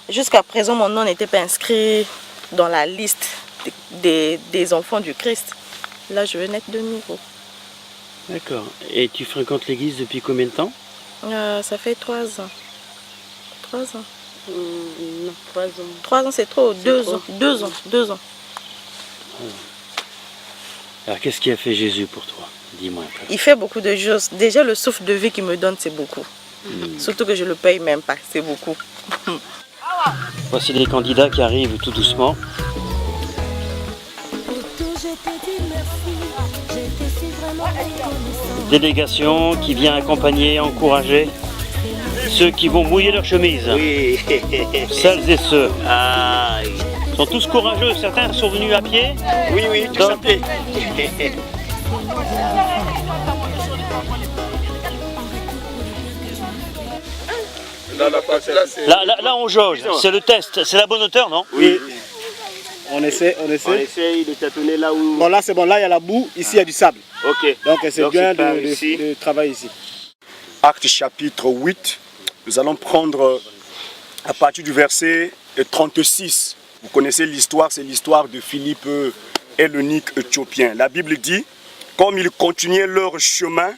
Speaker 11: Jusqu'à présent, mon nom n'était pas inscrit dans la liste des enfants du Christ. Là, je veux naître de nouveau.
Speaker 10: D'accord. Et tu fréquentes l'église depuis combien de temps?
Speaker 11: Ça fait 3 ans. 3 ans.
Speaker 3: Non, 3 ans.
Speaker 11: 3 ans, c'est trop. 2 ans. 2 ans. 2 ans.
Speaker 10: Alors, qu'est-ce qui a fait Jésus pour toi? Dis-moi un peu.
Speaker 11: Il fait beaucoup de choses. Déjà, le souffle de vie qu'il me donne, c'est beaucoup. Surtout que je ne le paye même pas. C'est beaucoup.
Speaker 10: Voici les candidats qui arrivent tout doucement.
Speaker 1: Délégation qui vient accompagner, encourager ceux qui vont mouiller leur chemise.
Speaker 4: Oui.
Speaker 1: Celles et ceux.
Speaker 4: Ah,
Speaker 1: Sont tous courageux, certains sont venus à pied.
Speaker 4: oui, tous à pied.
Speaker 1: Là on jauge, c'est le test, c'est la bonne hauteur, non?
Speaker 12: Oui. On essaie.
Speaker 4: On essaye de tâtonner là où...
Speaker 12: Bon, là c'est bon, là il y a la boue, ici il y a du sable.
Speaker 4: Ok.
Speaker 12: Donc c'est bien
Speaker 4: ici.
Speaker 12: de travailler ici.
Speaker 5: Acte chapitre 8, nous allons prendre à partir du verset 36. Vous connaissez l'histoire, c'est l'histoire de Philippe et l'eunuque éthiopien. La Bible dit, comme ils continuaient leur chemin,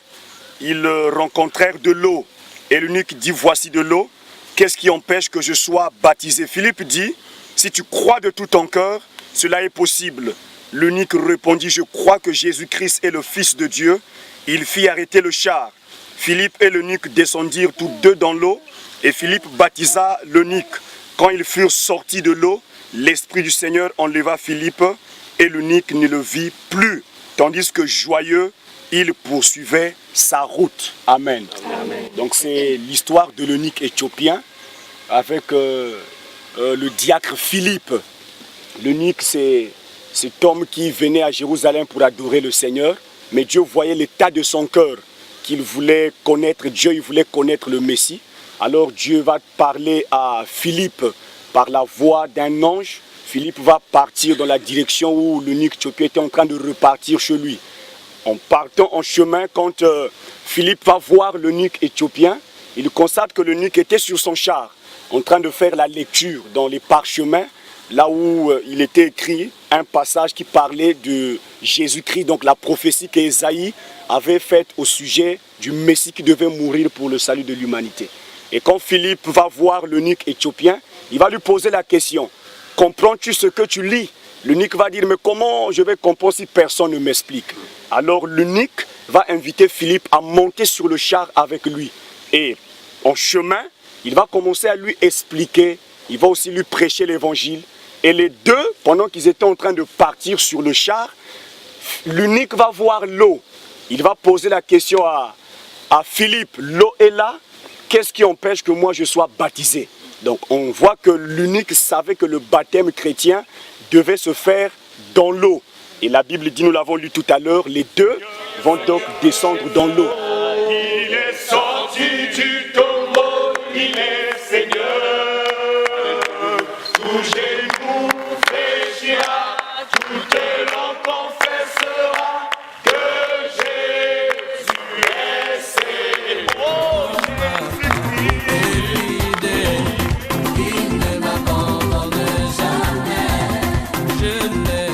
Speaker 5: ils rencontrèrent de l'eau. Et l'eunuque dit, voici de l'eau, qu'est-ce qui empêche que je sois baptisé? Philippe dit, si tu crois de tout ton cœur, cela est possible. L'eunuque répondit, je crois que Jésus-Christ est le Fils de Dieu. Il fit arrêter le char. Philippe et l'eunuque descendirent tous deux dans l'eau, et Philippe baptisa l'eunuque. Quand ils furent sortis de l'eau, l'Esprit du Seigneur enleva Philippe, et l'eunuque ne le vit plus, tandis que joyeux, il poursuivait sa route. Amen.
Speaker 4: Amen.
Speaker 5: Donc c'est l'histoire de l'eunuque éthiopien avec le diacre Philippe. L'eunuque, c'est cet homme qui venait à Jérusalem pour adorer le Seigneur, mais Dieu voyait l'état de son cœur, qu'il voulait connaître Dieu, il voulait connaître le Messie. Alors Dieu va parler à Philippe par la voix d'un ange. Philippe va partir dans la direction où l'eunuque éthiopien était en train de repartir chez lui. En partant en chemin, quand Philippe va voir l'eunuque éthiopien, il constate que l'eunuque était sur son char, en train de faire la lecture dans les parchemins, là où il était écrit un passage qui parlait de Jésus-Christ, donc la prophétie qu'Ésaïe avait faite au sujet du Messie qui devait mourir pour le salut de l'humanité. Et quand Philippe va voir l'eunuque éthiopien, il va lui poser la question, comprends-tu ce que tu lis? L'eunuque va dire, mais comment je vais comprendre si personne ne m'explique? Alors l'eunuque va inviter Philippe à monter sur le char avec lui. Et en chemin, il va commencer à lui expliquer, il va aussi lui prêcher l'évangile. Et les deux, pendant qu'ils étaient en train de partir sur le char, l'eunuque va voir l'eau. Il va poser la question à Philippe, l'eau est là, qu'est-ce qui empêche que moi je sois baptisé? Donc on voit que l'eunuque savait que le baptême chrétien devait se faire dans l'eau. Et la Bible dit, nous l'avons lu tout à l'heure, les deux vont donc descendre dans l'eau.
Speaker 7: Il est sorti du tombeau, il est Seigneur. Tout genou fléchira, toute langue confessera que Jésus est Seigneur. Il ne m'abandonne jamais. Je n'ai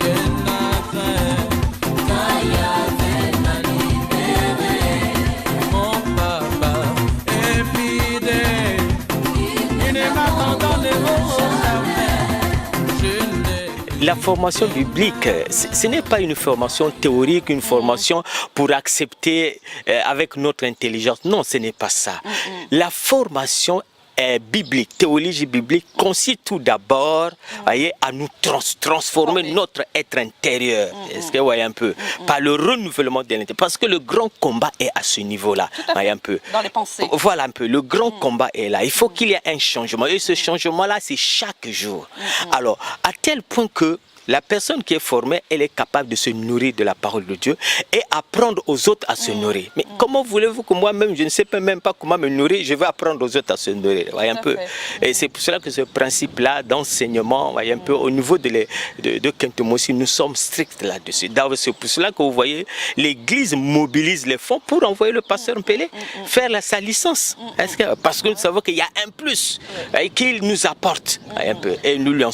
Speaker 7: rien à craindre, car Yahvé m'a libéré. Mon papa est fidèle, il ne m'abandonnera jamais. Je n'ai
Speaker 4: La formation biblique, ce n'est pas une formation théorique, une formation pour accepter avec notre intelligence. Non, ce n'est pas ça. La formation biblique, théologie biblique, consiste tout d'abord à nous transformer notre être intérieur. Est-ce que vous voyez un peu? Par le renouvellement de l'intérieur. Parce que le grand combat est à ce niveau-là. Voyez un peu.
Speaker 3: Dans les pensées.
Speaker 4: Voilà un peu. Le grand combat est là. Il faut qu'il y ait un changement. Et ce changement-là, c'est chaque jour. Alors, à tel point que la personne qui est formée, elle est capable de se nourrir de la parole de Dieu et apprendre aux autres à se nourrir. Mais comment voulez-vous que moi-même, je ne sais même pas comment me nourrir, je vais apprendre aux autres à se nourrir, voyez un peu. Et c'est pour cela que ce principe-là d'enseignement, voyez un peu, au niveau de Kentomosi, nous sommes stricts là-dessus. C'est pour cela que vous voyez, l'Église mobilise les fonds pour envoyer le pasteur Mpélé faire sa licence. Parce que nous savons qu'il y a un plus qu'il nous apporte, voyez un peu. Et nous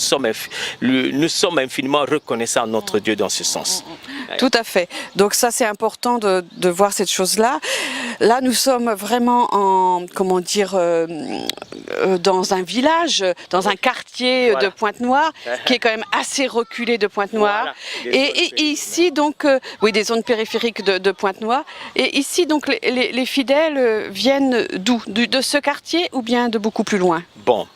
Speaker 4: sommes infiniment reconnaissant notre Dieu dans ce sens.
Speaker 3: Tout à fait. Donc ça c'est important de voir cette chose-là. Là nous sommes vraiment en, comment dire, dans un village, dans un quartier de Pointe-Noire qui est quand même assez reculé de Pointe-Noire. Et ici donc, oui, des zones périphériques de Pointe-Noire. Et ici donc les fidèles viennent d'où? De ce quartier ou bien de beaucoup plus loin?
Speaker 4: Bon.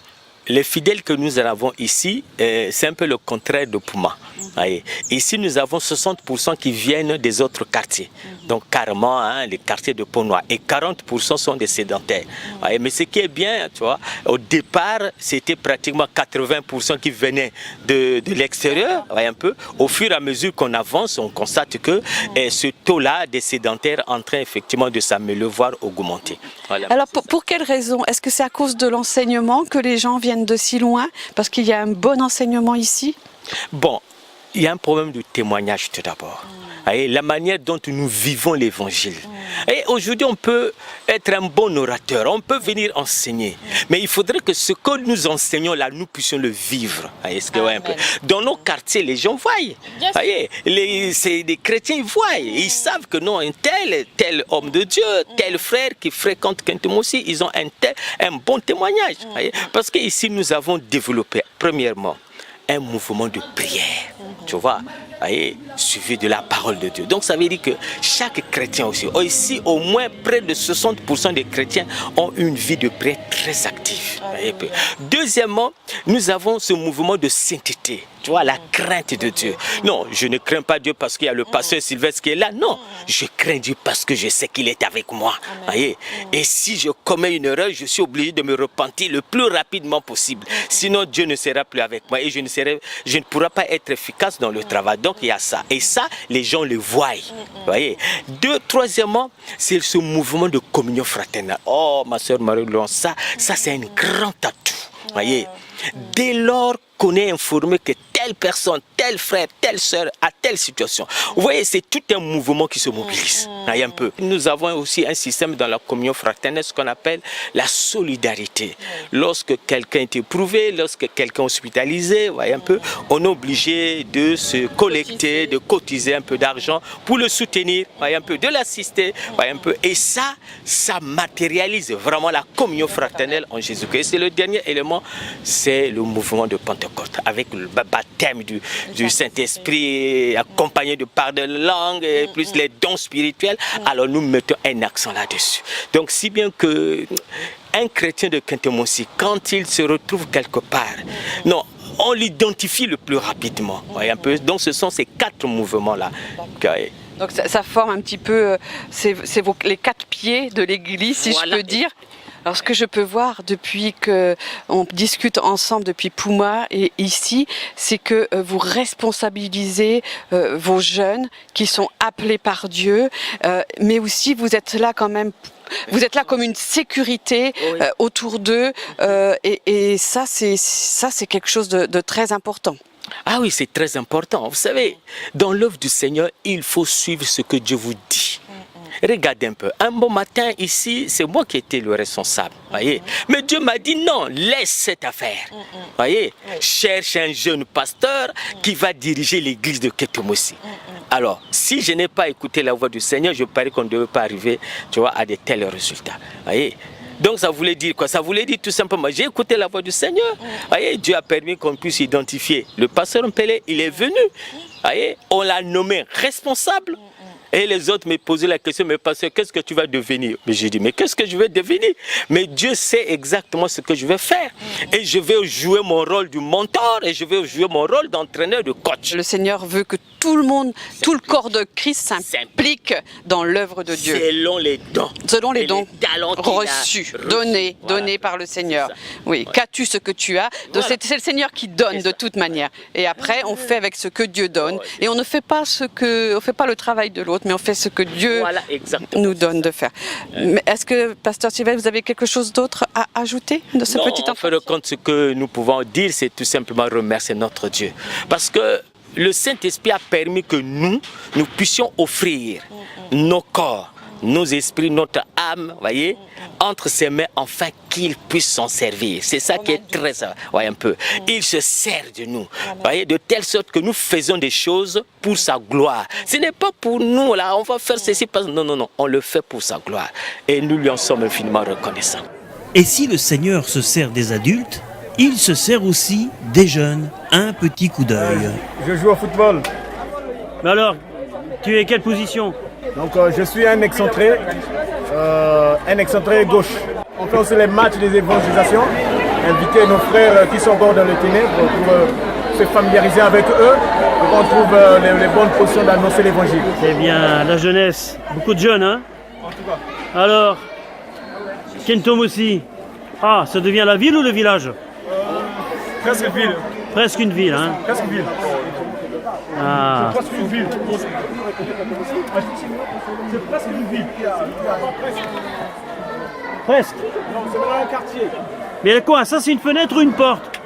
Speaker 4: les fidèles que nous avons ici, c'est un peu le contraire de Puma. Voyez. Ici, nous avons 60% qui viennent des autres quartiers. Donc, carrément, hein, les quartiers de Pont-Noir. Et 40% sont des sédentaires. Voyez. Mais ce qui est bien, tu vois, au départ, c'était pratiquement 80% qui venaient de l'extérieur. Un peu. Au fur et à mesure qu'on avance, on constate que ce taux-là des sédentaires est en train effectivement de s'améliorer, voire augmenter. Voilà.
Speaker 3: Alors, pour quelle raison? Est-ce que c'est à cause de l'enseignement que les gens viennent de si loin? Parce qu'il y a un bon enseignement ici?
Speaker 4: Bon, il y a un problème de témoignage tout d'abord. La manière dont nous vivons l'évangile. Et aujourd'hui, on peut être un bon orateur, on peut venir enseigner. Mais il faudrait que ce que nous enseignons là, nous puissions le vivre. Un peu. Dans nos quartiers, les gens voient. Les chrétiens voient. Ils savent que non, un tel homme de Dieu, tel frère qui fréquente Kentomosi, ils ont un bon témoignage. Parce qu'ici, nous avons développé, premièrement, un mouvement de prière, tu vois, suivi de la parole de Dieu. Donc ça veut dire que chaque chrétien aussi, ici au moins près de 60% des chrétiens ont une vie de prière très active. Deuxièmement, nous avons ce mouvement de sainteté, tu vois, la crainte de Dieu. Non, je ne crains pas Dieu parce qu'il y a le pasteur Sylvestre qui est là. Non, je crains Dieu parce que je sais qu'il est avec moi. Et si je commets une erreur, je suis obligé de me repentir le plus rapidement possible. Sinon, Dieu ne sera plus avec moi et je ne pourrai pas être efficace dans le travail. Donc, il y a ça. Et ça, les gens le voient. Voyez. Troisièmement, c'est ce mouvement de communion fraternelle. Oh, ma soeur Marie-Laurence, ça c'est un grand atout. Voyez. Dès lors qu'on est informé que telle personne, tel frère, telle sœur a telle situation. Vous voyez, c'est tout un mouvement qui se mobilise. Un peu. Nous avons aussi un système dans la communion fraternelle, ce qu'on appelle la solidarité. Lorsque quelqu'un est éprouvé, lorsque quelqu'un est hospitalisé, voyez un peu, on est obligé de se collecter, de cotiser un peu d'argent pour le soutenir, voyez un peu, de l'assister, voyez un peu. Et ça matérialise vraiment la communion fraternelle en Jésus-Christ. Et c'est le dernier élément, c'est le mouvement de Pentecôte, avec le baptême du Saint-Esprit, accompagné de par de langue, et plus les dons spirituels. Alors nous mettons un accent là-dessus. Donc si bien que un chrétien de Kentomosi, quand il se retrouve quelque part, non, on l'identifie le plus rapidement. Voyez un peu. Donc ce sont ces 4 mouvements-là.
Speaker 3: Donc ça forme un petit peu les 4 pieds de l'église, si je peux dire. Alors ce que je peux voir depuis qu'on discute ensemble depuis Puma et ici, c'est que vous responsabilisez vos jeunes qui sont appelés par Dieu, mais aussi vous êtes là quand même. Vous êtes là comme une sécurité autour d'eux et ça c'est quelque chose de très important.
Speaker 4: Ah oui, c'est très important. Vous savez, dans l'œuvre du Seigneur, il faut suivre ce que Dieu vous dit. Regardez un peu. Un bon matin ici, c'est moi qui étais le responsable. Voyez. Mais Dieu m'a dit non, laisse cette affaire. Voyez. Cherche un jeune pasteur qui va diriger l'église de Kentomosi. Alors, si je n'ai pas écouté la voix du Seigneur, je parie qu'on ne devait pas arriver, tu vois, à de tels résultats. Voyez. Donc ça voulait dire quoi? Ça voulait dire tout simplement, j'ai écouté la voix du Seigneur. Voyez, Dieu a permis qu'on puisse identifier. Le pasteur Mpele, il est venu. Voyez, on l'a nommé responsable. Et les autres me posaient la question, mais pasteur, qu'est-ce que tu vas devenir? Mais j'ai dit, mais qu'est-ce que je vais devenir? Mais Dieu sait exactement ce que je vais faire. Et je vais jouer mon rôle de mentor et je vais jouer mon rôle d'entraîneur, de coach.
Speaker 3: Le Seigneur veut que tout le monde, tout le corps de Christ s'implique dans l'œuvre de Dieu.
Speaker 4: Selon les dons.
Speaker 3: Selon les dons reçus, donnés par le Seigneur. Oui, qu'as-tu ce que tu as?
Speaker 4: Voilà.
Speaker 3: C'est le Seigneur qui donne de toute manière. Et après, on fait avec ce que Dieu donne. Et on ne fait pas on fait pas le travail de l'autre, mais on fait ce que Dieu nous donne de faire. Est-ce que, Pasteur Sylvestre, vous avez quelque chose d'autre à ajouter de ce petit enfant?
Speaker 4: En fin de compte, ce que nous pouvons dire, c'est tout simplement remercier notre Dieu. Parce que le Saint-Esprit a permis que nous puissions offrir nos corps, nos esprits, notre âme, voyez, entre ses mains, afin qu'il puisse s'en servir. C'est ça qui est très, voyez un peu. Il se sert de nous, voyez, de telle sorte que nous faisons des choses pour sa gloire. Ce n'est pas pour nous, là, on va faire ceci, parce que non, on le fait pour sa gloire. Et nous lui en sommes infiniment reconnaissants.
Speaker 1: Et si le Seigneur se sert des adultes, il se sert aussi des jeunes. Un petit coup d'œil.
Speaker 12: Je joue au football.
Speaker 1: Mais alors, tu es quelle position?
Speaker 12: Donc je suis un excentré gauche. On fait aussi les matchs des évangélisations. inviter nos frères qui sont encore dans les ténèbres pour se familiariser avec eux, pour qu'on trouve les bonnes positions d'annoncer l'évangile.
Speaker 1: C'est bien, la jeunesse, beaucoup de jeunes, hein?
Speaker 12: En tout cas.
Speaker 1: Alors, Kentomosi, ah, ça devient la ville ou le village?
Speaker 12: Presque une ville.
Speaker 1: Presque une ville, hein?
Speaker 12: Presque une ville.
Speaker 1: Ah.
Speaker 12: C'est presque une ville. C'est presque une ville.
Speaker 1: Presque.
Speaker 12: Non, c'est dans un quartier.
Speaker 1: Mais quoi, ça c'est une fenêtre ou une porte?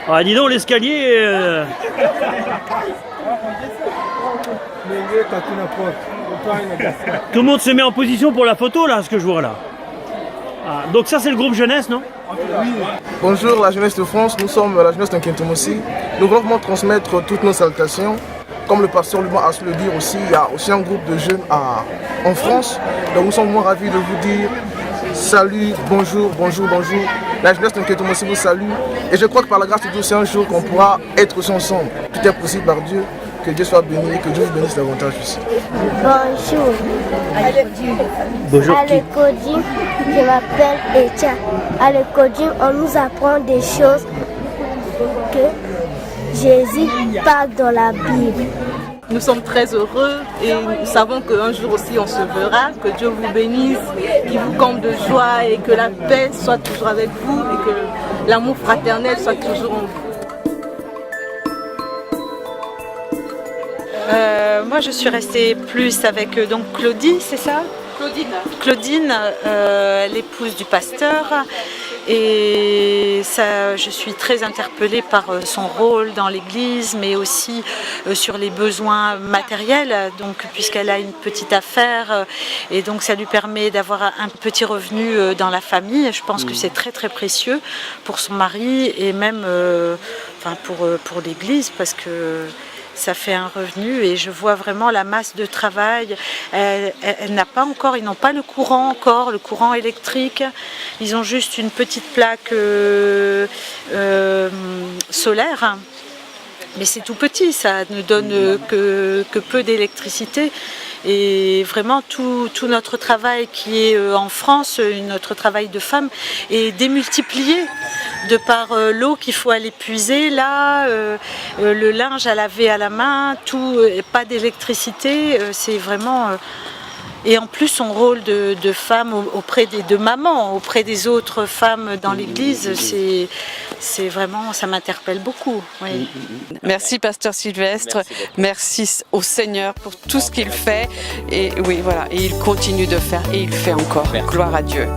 Speaker 1: Ah, dis donc, l'escalier... Tout le monde se met en position pour la photo, là, ce que je vois là. Ah, donc ça, c'est le groupe jeunesse, non?
Speaker 13: Bonjour la jeunesse de France, nous sommes la jeunesse de Kentomosi. Nous voulons vraiment transmettre toutes nos salutations. Comme le pasteur Luban a su le dire aussi, il y a aussi un groupe de jeunes en France. Donc nous sommes vraiment ravis de vous dire salut, bonjour, bonjour, bonjour. La jeunesse de Kentomosi vous salue. Et je crois que par la grâce de Dieu, c'est un jour qu'on pourra être aussi ensemble. Tout est possible par Dieu. Que Dieu soit béni et que Dieu vous bénisse davantage aussi.
Speaker 14: Bonjour.
Speaker 1: Bonjour.
Speaker 14: À l'école, je m'appelle Etia. À l'école, on nous apprend des choses que Jésus parle dans la Bible.
Speaker 11: Nous sommes très heureux et nous savons qu'un jour aussi on se verra, que Dieu vous bénisse, qu'il vous comble de joie et que la paix soit toujours avec vous et que l'amour fraternel soit toujours en vous.
Speaker 2: Moi, je suis restée plus avec donc Claudie, c'est ça? Claudine, l'épouse du pasteur. Et ça, je suis très interpellée par son rôle dans l'Église, mais aussi sur les besoins matériels, donc, puisqu'elle a une petite affaire, et donc ça lui permet d'avoir un petit revenu dans la famille. Je pense que c'est très très précieux pour son mari et même pour l'Église, parce que ça fait un revenu et je vois vraiment la masse de travail. Elle n'a pas encore, ils n'ont pas le courant encore, le courant électrique. Ils ont juste une petite plaque solaire. Mais c'est tout petit, ça ne donne que peu d'électricité. Et vraiment tout notre travail qui est en France, notre travail de femme, est démultiplié de par l'eau qu'il faut aller puiser là, le linge à laver à la main, tout, pas d'électricité, c'est vraiment... Et en plus, son rôle de femme auprès de maman, auprès des autres femmes dans l'Église, c'est vraiment, ça m'interpelle beaucoup. Oui.
Speaker 3: Merci Pasteur Sylvestre, merci au Seigneur pour tout ce qu'il fait. Et oui, voilà, et il continue de faire et il fait encore. Gloire à Dieu.